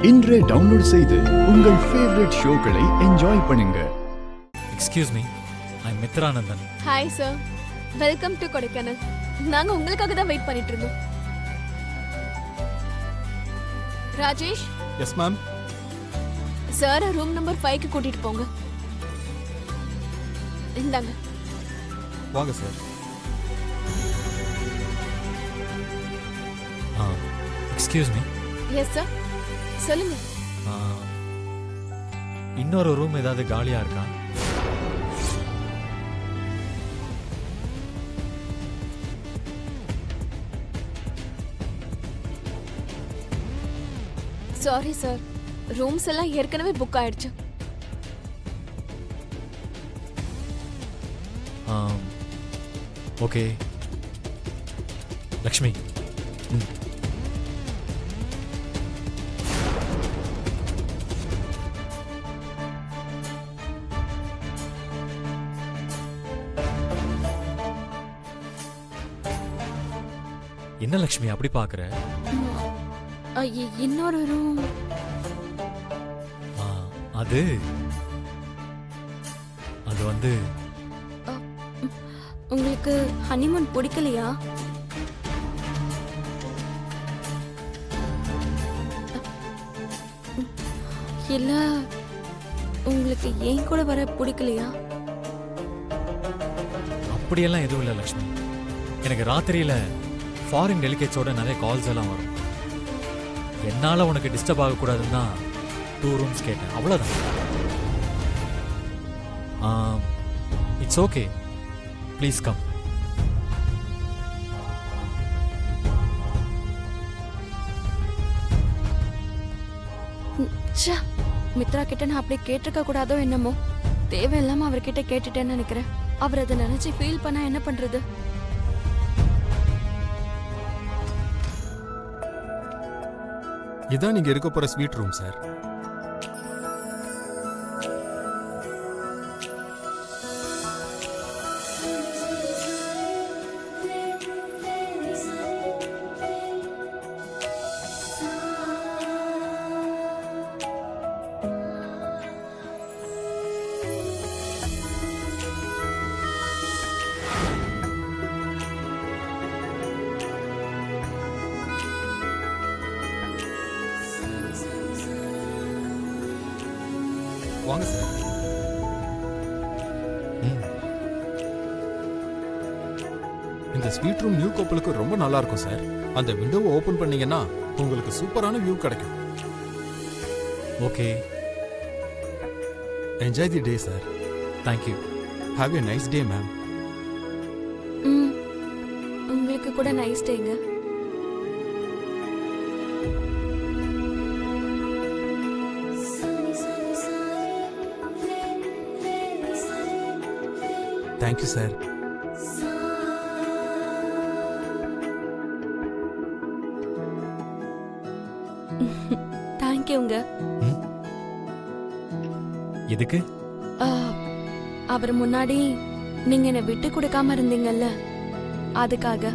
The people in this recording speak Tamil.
இன்றே டவுன்லோட் செய்து உங்கள் ஃபேவரட் ஷோக்களை என்ஜாய் பண்ணுங்க. Excuse me, I Mithranandhan. Hi sir, welcome to Kodaikanal. நாங்க உங்களுக்காக தான் வெயிட் பண்ணிட்டு இருந்தோம். Rajesh. Yes ma'am. Sir room number 5க்கு கூட்டிட்டு போங்க. இந்தாங்க. வாங்க sir. Excuse me. Yes sir, சொல்லுங்க. இன்னொரு ரூம் ஏதாவது காலியா இருக்கா? சாரி சார், ரூம்ஸ் எல்லாம் ஏற்கனவே புக் ஆயிடுச்சு. ஓகே லக்ஷ்மி. என்ன லக்ஷ்மி அப்படி பாக்குற? இன்னொரு ரூம். அது வந்து உங்களுக்கு ஹனிமூன் பிடிக்கலையா? இல்ல உங்களுக்கு ஏன் கூட வர பிடிக்கலையா? அப்படியெல்லாம் எதுவும் இல்லை லக்ஷ்மி. எனக்கு ராத்திரியில ஃபாரின் டெலிகேட்ஸோட நிறைய கால்ஸ் எல்லாம் வரும். என்னால உனக்கு டிஸ்டர்ப் ஆகக்கூடாதுன்னு தான் 2 ரூம்ஸ் கேட்டேன், அவ்வளோதான். It's okay, please come. Mitra கிட்ட நான் அப்படி கேட்டிருக்க கூடாதோ என்னமோ. தேவையில்லாம அவர்கிட்ட கேட்டுட்டேன்னு நினைக்கிறேன். அவர் அதை நினைச்சு ஃபீல் பண்ணா என்ன பண்றது? இதான் நீங்க இருக்க போற ஸ்வீட் ரூம் சார். வாங்க சார். இந்த ஸ்வீட் ரூம் நியூ கப்பலுக்கு ரொம்ப நல்லா இருக்கும் சார். அந்த விண்டோவை ஓபன் பண்ணீங்கன்னா உங்களுக்கு சூப்பரான வியூ கிடைக்கும். Okay, enjoy the day sir. Thank you. Have a nice day ma'am. உங்களுக்கு கூட நைஸ் டேங்க. Thank you sir. தேங்க்யூங்க. எதுக்கு? அவர் முன்னாடி நீங்க என்னை விட்டு கொடுக்காம இருந்தீங்கல்ல, அதுக்காக.